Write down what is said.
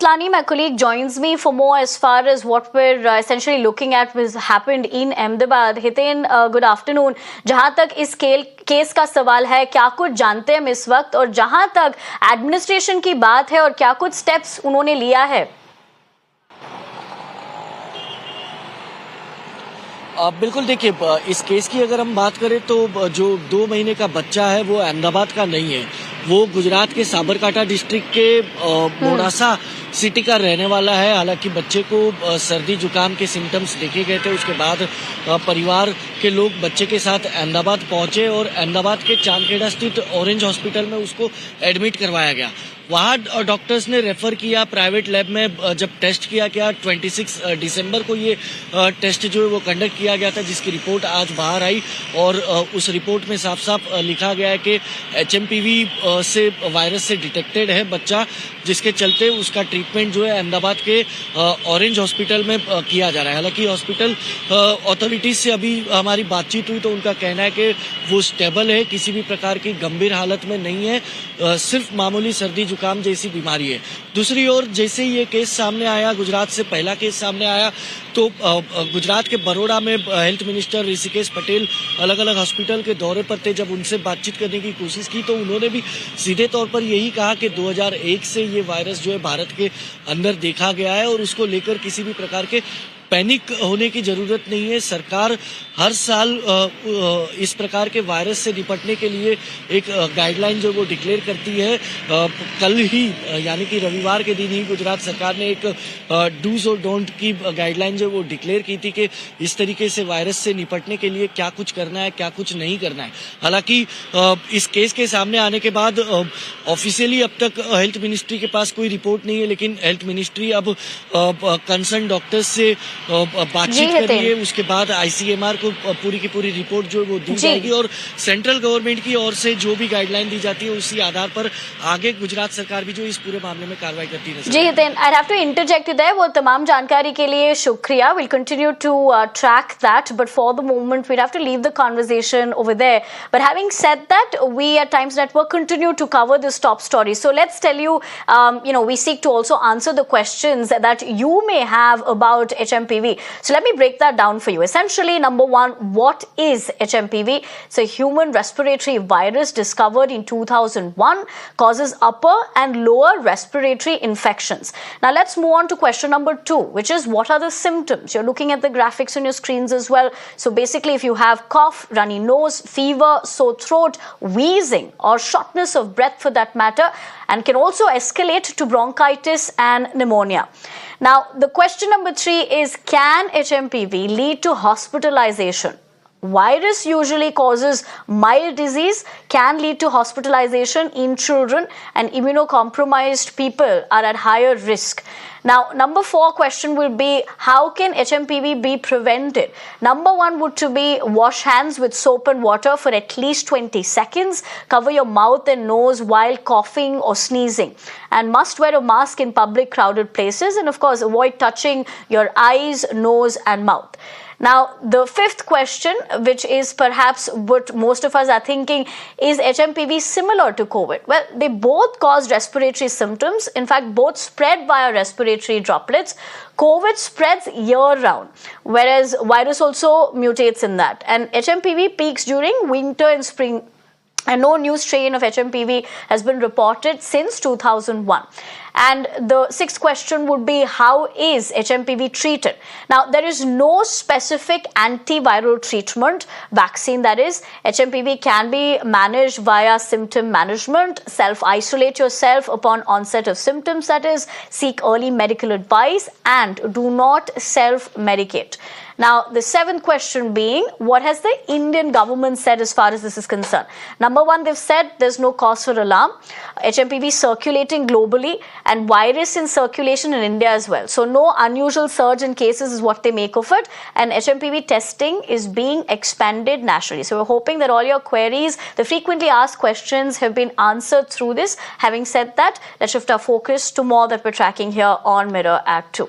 Kitlani, my colleague, joins me for more as far as what we're essentially looking at was happened in Ahmedabad. Hiten, good afternoon. जहां तक इस case का सवाल है, क्या कुछ जानते हैं हम इस वक्त, और जहां तक एडमिनिस्ट्रेशन की बात है और क्या कुछ स्टेप्स उन्होंने लिया है? बिल्कुल, देखिए, इस केस की अगर हम बात करें तो जो 2 महीने का बच्चा है वो अहमदाबाद का नहीं है, वो गुजरात के साबरकांठा डिस्ट्रिक्ट के मोडासा सिटी का रहने वाला है। हालांकि बच्चे को सर्दी जुकाम के सिम्टम्स देखे गए थे, उसके बाद परिवार के लोग बच्चे के साथ अहमदाबाद पहुंचे और अहमदाबाद के चांदखेड़ा स्थित ऑरेंज हॉस्पिटल में उसको एडमिट करवाया गया। वहाँ डॉक्टर्स ने रेफर किया प्राइवेट लैब में। जब टेस्ट किया गया 26 दिसंबर को ये टेस्ट जो है वो कंडक्ट किया गया था, जिसकी रिपोर्ट आज बाहर आई और उस रिपोर्ट में साफ साफ लिखा गया है कि HMPV से वायरस से डिटेक्टेड है बच्चा, जिसके चलते उसका ट्रीटमेंट जो है अहमदाबाद के ऑरेंज हॉस्पिटल में किया जा रहा है। हालांकि हॉस्पिटल अथॉरिटीज से अभी हमारी बातचीत हुई तो उनका कहना है कि वो स्टेबल है, किसी भी प्रकार की गंभीर हालत में नहीं है, सिर्फ मामूली सर्दी जुकाम जैसी बीमारी है। दूसरी ओर जैसे ही ये केस सामने आया, गुजरात से पहला केस सामने आया, तो गुजरात के बड़ौदा में हेल्थ मिनिस्टर ऋषिकेश पटेल अलग अलग हॉस्पिटल के दौरे पर थे। जब उनसे बातचीत करने की कोशिश की तो उन्होंने भी सीधे तौर पर यही कहा कि 2001 से ये वायरस जो है भारत के अंदर देखा गया है और उसको लेकर किसी भी प्रकार के पैनिक होने की जरूरत नहीं है। सरकार हर साल इस प्रकार के वायरस से निपटने के लिए एक गाइडलाइन जो वो डिक्लेयर करती है। कल ही यानी कि रविवार के दिन ही गुजरात सरकार ने एक डूज और डोंट की गाइडलाइन जो वो डिक्लेयर की थी कि इस तरीके से वायरस से निपटने के लिए क्या कुछ करना है, क्या कुछ नहीं करना है। हालांकि इस केस के सामने आने के बाद ऑफिशियली अब तक हेल्थ मिनिस्ट्री के पास कोई रिपोर्ट नहीं है, लेकिन हेल्थ मिनिस्ट्री अब कंसर्न डॉक्टर्स से बातचीत कर रही है। उसके बाद ICMR को पूरी की पूरी रिपोर्ट जो वो दी जाएगी और सेंट्रल गवर्नमेंट की ओर से जो भी गाइडलाइन दी जाती है उसी आधार पर आगे गुजरात सरकार भी जो इस पूरे मामले में कार्रवाई करती है। जी Hiten, I have to interject you there. वो तमाम जानकारी के लिए शुक्रिया। Will continue to track that, but for the moment we have to leave the conversation over there. But having said that, we at Times Network continue to cover this top story. So let's tell you, we seek to also answer the questions that you may have about HMPV. So let me break that down for you. Essentially, number one, what is HMPV? It's a human respiratory virus discovered in 2001, causes upper and lower respiratory infections. Now let's move on to question number two, which is what are the symptoms? You're looking at the graphics on your screens as well. So basically, if you have cough, runny nose, fever, sore throat, wheezing, or shortness of breath for that matter, and can also escalate to bronchitis and pneumonia. Now, the question number 3 is, can HMPV lead to hospitalization? Virus usually causes mild disease, can lead to hospitalization in children, and immunocompromised people are at higher risk. Now, number 4 question will be, how can HMPV be prevented? Number 1 would to be wash hands with soap and water for at least 20 seconds, cover your mouth and nose while coughing or sneezing, and must wear a mask in public crowded places, and of course avoid touching your eyes, nose and mouth. Now, the 5th question, which is perhaps what most of us are thinking, is HMPV similar to COVID? Well, they both cause respiratory symptoms. In fact, both spread via respiratory droplets. COVID spreads year-round, whereas virus also mutates in that. And HMPV peaks during winter and spring. And no new strain of HMPV has been reported since 2001. And the 6th question would be, how is HMPV treated? Now, there is no specific antiviral treatment, vaccine that is. HMPV can be managed via symptom management, self-isolate yourself upon onset of symptoms that is, seek early medical advice, and do not self-medicate. Now, the 7th question being, what has the Indian government said as far as this is concerned? Number 1, they've said there's no cause for alarm. HMPV circulating globally and virus in circulation in India as well. So no unusual surge in cases is what they make of it. And HMPV testing is being expanded nationally. So we're hoping that all your queries, the frequently asked questions, have been answered through this. Having said that, let's shift our focus to more that we're tracking here on Mirror at 2.